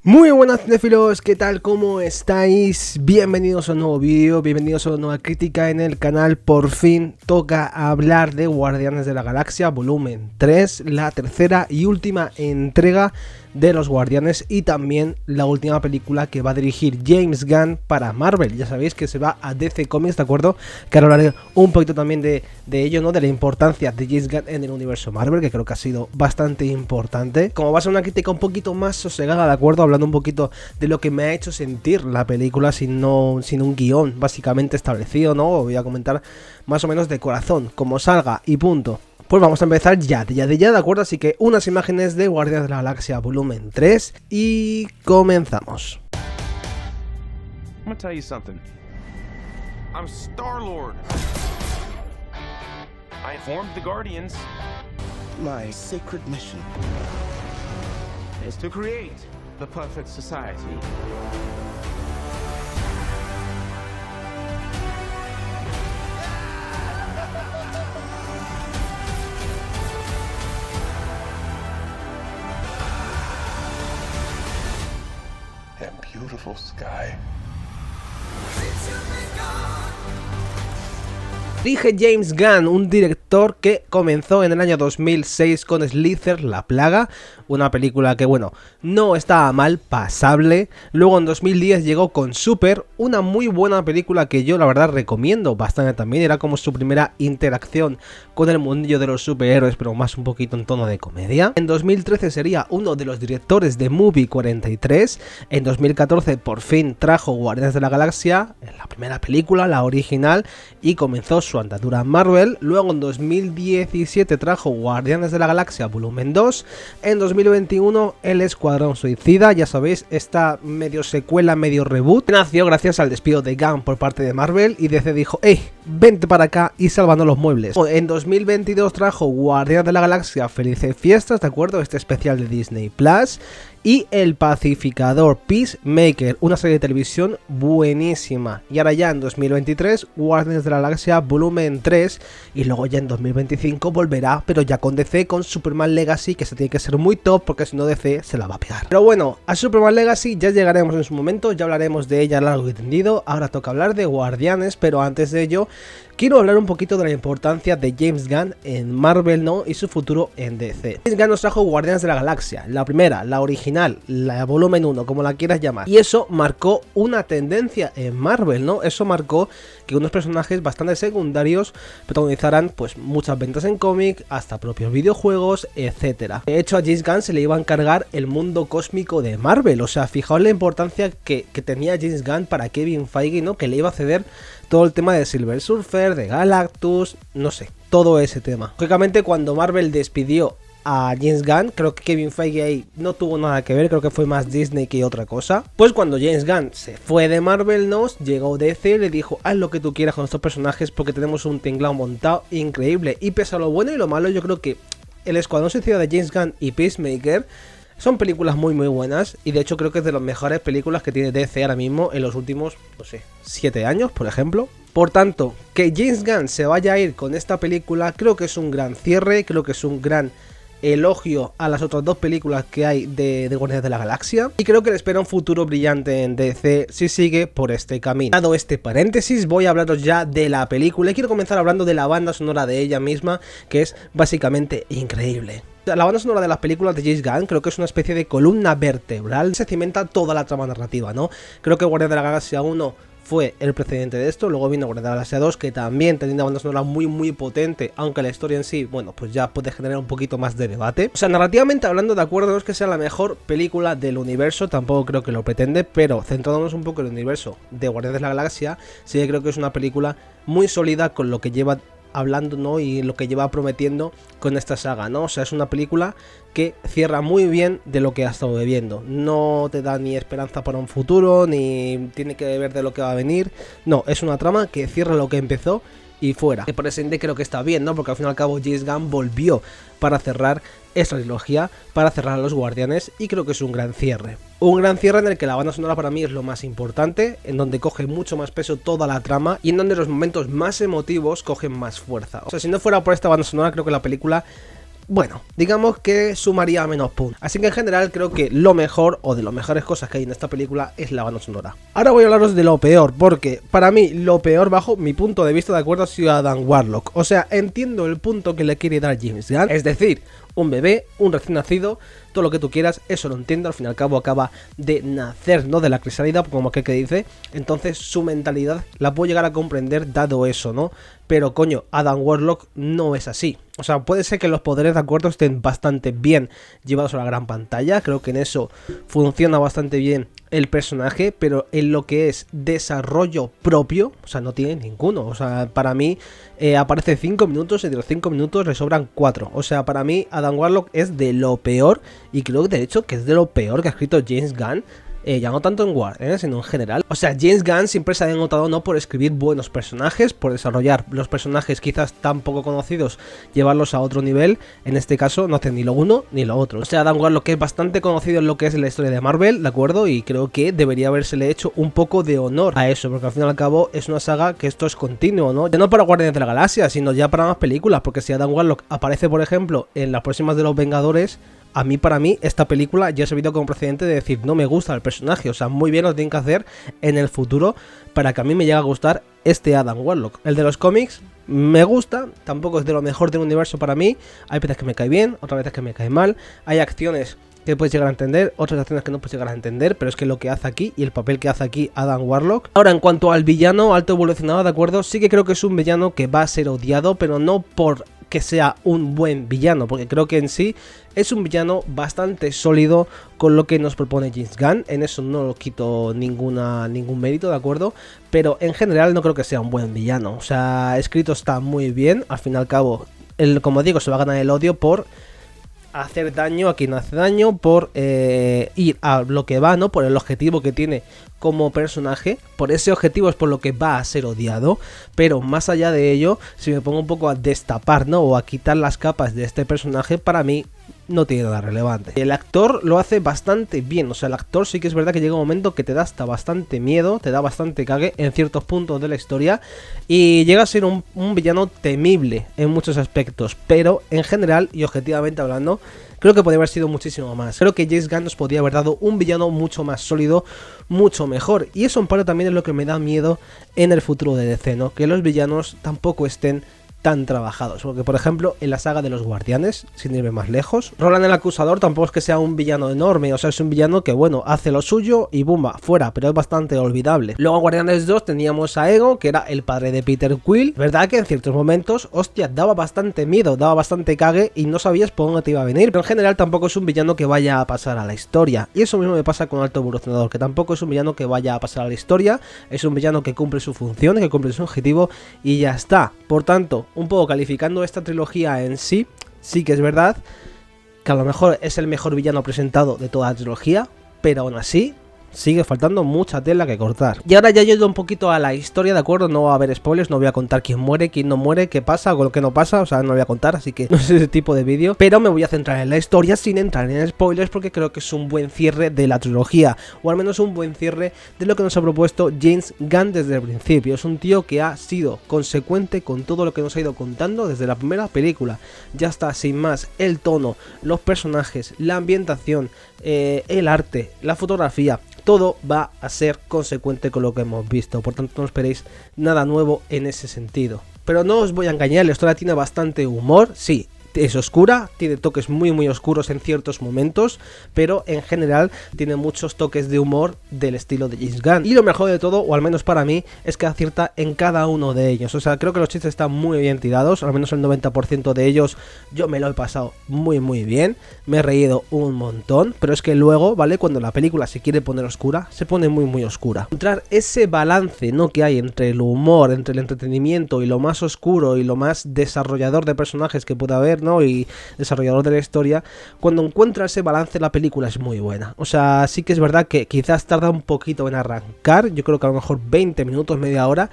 Muy buenas cinéfilos, ¿qué tal? ¿Cómo estáis? Bienvenidos a un nuevo vídeo, bienvenidos a una nueva crítica en el canal. Por fin toca hablar de Guardianes de la Galaxia Volumen 3, la tercera y última entrega de los Guardianes y también la última película que va a dirigir James Gunn para Marvel. Ya sabéis que se va a DC Comics, ¿de acuerdo? Que ahora hablaré un poquito también de ello, ¿no? De la importancia de James Gunn en el universo Marvel, que creo que ha sido bastante importante. Como va a ser una crítica un poquito más sosegada, ¿de acuerdo? Hablando un poquito de lo que me ha hecho sentir la película sin un guión básicamente establecido, ¿no? Voy a comentar más o menos de corazón, como salga y punto. Pues vamos a empezar ya, ¿de acuerdo? Así que unas imágenes de Guardianes de la Galaxia Volumen 3 y comenzamos. I'm gonna tell you something. I'm Star-Lord. I formed the Guardians. My sacred mission Is to create the perfect society. and beautiful sky. Dirige James Gunn, un director que comenzó en el año 2006 con Slither, La Plaga, una película que, bueno, no estaba mal, pasable. Luego en 2010 llegó con Super, una muy buena película que yo la verdad recomiendo bastante también. Era como su primera interacción con el mundillo de los superhéroes, pero más un poquito en tono de comedia. En 2013 sería uno de los directores de Movie 43. En 2014 por fin trajo Guardianes de la Galaxia, la primera película, la original, y comenzó su andadura en Marvel. Luego en 2017 trajo Guardianes de la Galaxia Volumen 2. En 2021 El Escuadrón Suicida, ya sabéis, esta medio secuela, medio reboot, nació gracias al despido de Gunn por parte de Marvel y DC dijo, vente para acá y salvando los muebles. En 2022 trajo Guardianes de la Galaxia Felices Fiestas, ¿de acuerdo? Este especial de Disney Plus. Y El Pacificador, Peacemaker, una serie de televisión buenísima. Y ahora ya en 2023, Guardianes de la Galaxia Volumen 3. Y luego ya en 2025 volverá, pero ya con DC, con Superman Legacy, que se tiene que ser muy top, porque si no DC se la va a pegar. Pero bueno, a Superman Legacy ya llegaremos en su momento, ya hablaremos de ella largo y tendido. Ahora toca hablar de Guardianes, pero antes de ello quiero hablar un poquito de la importancia de James Gunn en Marvel, ¿no? Y su futuro en DC. James Gunn nos trajo Guardianes de la Galaxia, la primera, la original, la volumen 1, como la quieras llamar. Y eso marcó una tendencia en Marvel, ¿no? Eso marcó que unos personajes bastante secundarios protagonizaran pues muchas ventas en cómic, hasta propios videojuegos, etcétera. De hecho, a James Gunn se le iba a encargar el mundo cósmico de Marvel. O sea, fijaos la importancia que tenía James Gunn para Kevin Feige, ¿no? Que le iba a ceder todo el tema de Silver Surfer, de Galactus, no sé, todo ese tema. Lógicamente, cuando Marvel despidió a James Gunn, creo que Kevin Feige ahí no tuvo nada que ver, creo que fue más Disney que otra cosa. Pues cuando James Gunn se fue de Marvel, nos llegó DC y le dijo, haz lo que tú quieras con estos personajes porque tenemos un tinglao montado increíble. Y pese a lo bueno y lo malo, yo creo que El Escuadrón Suicida de James Gunn y Peacemaker son películas muy buenas, y de hecho creo que es de las mejores películas que tiene DC ahora mismo en los últimos, no sé, 7 años, por ejemplo. Por tanto, que James Gunn se vaya a ir con esta película, creo que es un gran cierre, creo que es un gran elogio a las otras dos películas que hay de Guardianes de la Galaxia, y creo que le espera un futuro brillante en DC si sigue por este camino. Dado este paréntesis, voy a hablaros ya de la película y quiero comenzar hablando de la banda sonora de ella misma, que es básicamente increíble. La banda sonora de las películas de James Gunn creo que es una especie de columna vertebral, se cimenta toda la trama narrativa, ¿no? Creo que Guardianes de la Galaxia 1 fue el precedente de esto, luego vino Guardianes de la Galaxia 2, que también tenía una banda sonora muy potente, aunque la historia en sí, bueno, pues ya puede generar un poquito más de debate. O sea, narrativamente hablando, de acuerdo, no es que sea la mejor película del universo, tampoco creo que lo pretende, pero centrándonos un poco en el universo de Guardianes de la Galaxia, sí que creo que es una película muy sólida con lo que lleva hablando, ¿no? Y lo que lleva prometiendo con esta saga, ¿no? O sea, es una película que cierra muy bien de lo que ha estado viviendo. No te da ni esperanza para un futuro, ni tiene que ver de lo que va a venir. No, es una trama que cierra lo que empezó y fuera. Que por ese ende creo que está bien, ¿no? Porque al fin y al cabo James Gunn volvió para cerrar esta trilogía, para cerrar a los Guardianes, y creo que es un gran cierre. Un gran cierre en el que la banda sonora para mí es lo más importante, en donde coge mucho más peso toda la trama y en donde los momentos más emotivos cogen más fuerza. O sea, si no fuera por esta banda sonora, creo que la película bueno, digamos que sumaría menos puntos. Así que en general creo que lo mejor o de las mejores cosas que hay en esta película es la banda sonora. Ahora voy a hablaros de lo peor, porque para mí lo peor bajo mi punto de vista, de acuerdo, ha sido Adam Warlock. O sea, entiendo el punto que le quiere dar James Gunn, es decir, un bebé, un recién nacido, todo lo que tú quieras, eso lo entiendo, al fin y al cabo acaba de nacer, ¿no? De la crisálida, como aquel que dice, entonces su mentalidad la puedo llegar a comprender dado eso, ¿no? Pero coño, Adam Warlock no es así. O sea, puede ser que los poderes, de acuerdo, estén bastante bien llevados a la gran pantalla, creo que en eso funciona bastante bien el personaje, pero en lo que es desarrollo propio, o sea, no tiene ninguno. O sea, para mí aparece 5 minutos y de los 5 minutos le sobran 4. O sea, para mí Adam Warlock es de lo peor, y creo de hecho que es de lo peor que ha escrito James Gunn. Ya no tanto en Guardians, sino en general. O sea, James Gunn siempre se ha notado no por escribir buenos personajes, por desarrollar los personajes quizás tan poco conocidos, llevarlos a otro nivel. En este caso no hace ni lo uno ni lo otro. O sea, Adam Warlock es bastante conocido en lo que es la historia de Marvel, ¿de acuerdo? Y creo que debería habérsele hecho un poco de honor a eso, porque al fin y al cabo es una saga que esto es continuo, ¿no? Ya no para Guardianes de la Galaxia, sino ya para más películas, porque si Adam Warlock aparece, por ejemplo, en las próximas de los Vengadores, para mí, esta película ya ha servido como precedente de decir, no me gusta el personaje. O sea, muy bien lo tienen que hacer en el futuro para que a mí me llegue a gustar este Adam Warlock. El de los cómics me gusta, tampoco es de lo mejor del universo para mí. Hay veces que me cae bien, otras veces que me cae mal. Hay acciones que puedes llegar a entender, otras acciones que no puedes llegar a entender, pero es que lo que hace aquí y el papel que hace aquí Adam Warlock. Ahora, en cuanto al villano alto evolucionado, de acuerdo, sí que creo que es un villano que va a ser odiado, pero no por que sea un buen villano, porque creo que en sí es un villano bastante sólido con lo que nos propone James Gunn. En eso no lo quito ningún mérito, ¿de acuerdo? Pero en general no creo que sea un buen villano. O sea, escrito está muy bien, al fin y al cabo, como digo, se va a ganar el odio por hacer daño a quien hace daño, por ir a lo que va, ¿no? Por el objetivo que tiene como personaje, por ese objetivo es por lo que va a ser odiado. Pero más allá de ello, si me pongo un poco a destapar, ¿no? O a quitar las capas de este personaje, para mí no tiene nada relevante. El actor lo hace bastante bien, o sea, el actor sí que es verdad que llega un momento que te da hasta bastante miedo, te da bastante cague en ciertos puntos de la historia, y llega a ser un villano temible en muchos aspectos, pero en general y objetivamente hablando, creo que podría haber sido muchísimo más. Creo que James Gunn nos podría haber dado un villano mucho más sólido, mucho mejor, y eso en parte también es lo que me da miedo en el futuro de DC, ¿no? Que los villanos tampoco estén tan trabajados, porque por ejemplo en la saga de los Guardianes, sin irme más lejos, Roland el Acusador tampoco es que sea un villano enorme, o sea, es un villano que bueno, hace lo suyo y bumba, fuera, pero es bastante olvidable. Luego en Guardianes 2 teníamos a Ego, que era el padre de Peter Quill, verdad que en ciertos momentos, hostia, daba bastante miedo, daba bastante cague y no sabías por dónde te iba a venir, pero en general tampoco es un villano que vaya a pasar a la historia, y eso mismo me pasa con Alto Evolucionador, que tampoco es un villano que vaya a pasar a la historia, es un villano que cumple su función, que cumple su objetivo y ya está. Por tanto, un poco calificando esta trilogía en sí, sí que es verdad que a lo mejor es el mejor villano presentado de toda la trilogía, pero aún así sigue faltando mucha tela que cortar. Y ahora ya yendo un poquito a la historia, ¿de acuerdo? No va a haber spoilers, no voy a contar quién muere, quién no muere, qué pasa o lo que no pasa, o sea, no lo voy a contar, así que no es ese tipo de vídeo, pero me voy a centrar en la historia sin entrar en spoilers, porque creo que es un buen cierre de la trilogía, o al menos un buen cierre de lo que nos ha propuesto James Gunn desde el principio. Es un tío que ha sido consecuente con todo lo que nos ha ido contando desde la primera película. Ya está, sin más, el tono, los personajes, la ambientación, el arte, la fotografía, todo va a ser consecuente con lo que hemos visto, por tanto no esperéis nada nuevo en ese sentido. Pero no os voy a engañar, la historia tiene bastante humor, sí, es oscura, tiene toques muy oscuros en ciertos momentos, pero en general tiene muchos toques de humor del estilo de James Gunn. Y lo mejor de todo, o al menos para mí, es que acierta en cada uno de ellos. O sea, creo que los chistes están muy bien tirados, al menos el 90% de ellos yo me lo he pasado muy bien, me he reído un montón, pero es que luego, ¿vale? Cuando la película se quiere poner oscura, se pone muy oscura. Encontrar ese balance, ¿no? Que hay entre el humor, entre el entretenimiento y lo más oscuro y lo más desarrollador de personajes que pueda haber, ¿no? Y desarrollador de la historia, cuando encuentra ese balance la película es muy buena. O sea, sí que es verdad que quizás tarda un poquito en arrancar, yo creo que a lo mejor 20 minutos, media hora,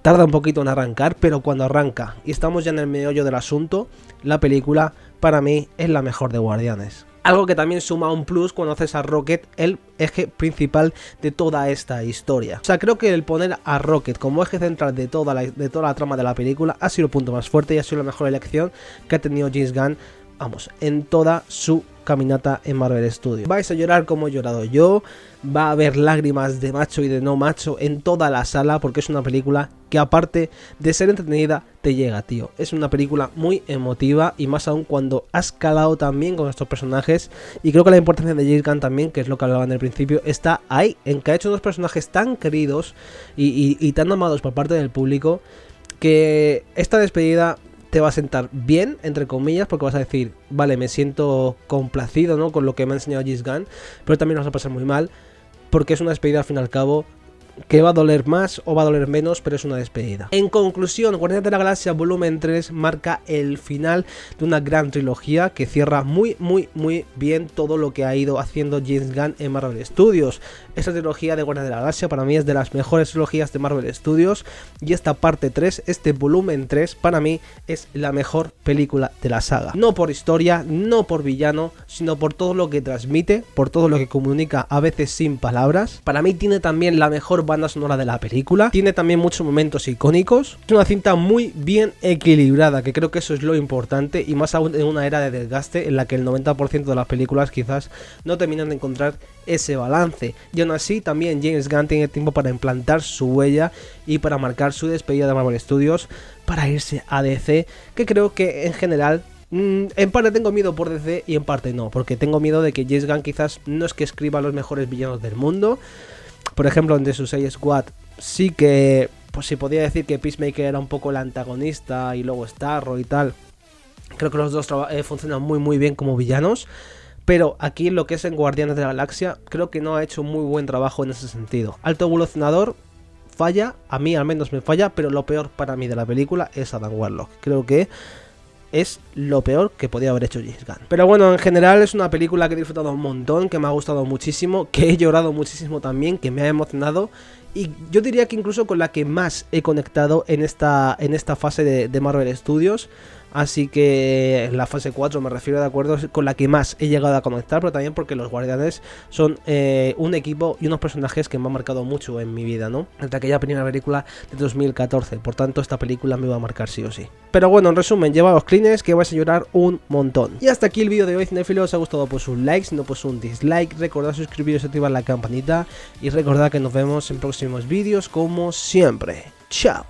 tarda un poquito en arrancar, pero cuando arranca y estamos ya en el meollo del asunto, la película para mí es la mejor de Guardianes. Algo que también suma un plus cuando haces a Rocket el eje principal de toda esta historia. O sea, creo que el poner a Rocket como eje central de toda la trama de la película ha sido el punto más fuerte y ha sido la mejor elección que ha tenido James Gunn vamos, en toda su caminata en Marvel Studios. Vais a llorar como he llorado yo, va a haber lágrimas de macho y de no macho en toda la sala, porque es una película que, aparte de ser entretenida, te llega, tío. Es una película muy emotiva, y más aún cuando has calado también con estos personajes, y creo que la importancia de James Gunn también, que es lo que hablaba en el principio, está ahí, en que ha hecho unos personajes tan queridos y tan amados por parte del público, que esta despedida te va a sentar bien, entre comillas, porque vas a decir, vale, me siento complacido, ¿no?, con lo que me ha enseñado James Gunn, pero también vas a pasar muy mal, porque es una despedida al fin y al cabo que va a doler más o va a doler menos, pero es una despedida. En conclusión, Guardianes de la Galaxia Volumen 3 marca el final de una gran trilogía que cierra muy bien todo lo que ha ido haciendo James Gunn en Marvel Studios. Esta trilogía de Guardianes de la Galaxia para mí es de las mejores trilogías de Marvel Studios, y esta parte 3, este volumen 3, para mí es la mejor película de la saga. No por historia, no por villano, sino por todo lo que transmite, por todo lo que comunica, a veces sin palabras. Para mí tiene también la mejor banda sonora de la película, tiene también muchos momentos icónicos, es una cinta muy bien equilibrada, que creo que eso es lo importante, y más aún en una era de desgaste en la que el 90% de las películas quizás no terminan de encontrar ese balance, y aún así también James Gunn tiene tiempo para implantar su huella y para marcar su despedida de Marvel Studios para irse a DC, que creo que en general en parte tengo miedo por DC y en parte no, porque tengo miedo de que James Gunn quizás no es que escriba los mejores villanos del mundo. Por ejemplo, en The Suicide Squad sí que, pues se podía decir que Peacemaker era un poco el antagonista, y luego Starro y tal. Creo que los dos funcionan muy bien como villanos, pero aquí en lo que es en Guardianes de la Galaxia creo que no ha hecho muy buen trabajo en ese sentido. Alto Evolucionador falla, a mí al menos me falla, pero lo peor para mí de la película es Adam Warlock. Creo que es lo peor que podía haber hecho James Gunn. Pero bueno, en general es una película que he disfrutado un montón, que me ha gustado muchísimo, que he llorado muchísimo también, que me ha emocionado, y yo diría que incluso con la que más he conectado en esta fase de Marvel Studios. Así que en la fase 4 me refiero, de acuerdo, con la que más he llegado a conectar, pero también porque los Guardianes son un equipo y unos personajes que me han marcado mucho en mi vida, ¿no? Desde aquella primera película de 2014, por tanto esta película me va a marcar sí o sí. Pero bueno, en resumen, llevaos clines que vais a llorar un montón. Y hasta aquí el vídeo de hoy, cinéfilos. Os ha gustado pues un like, si no pues un dislike. Recordad suscribiros y activar la campanita, y recordad que nos vemos en próximos vídeos como siempre. Chao.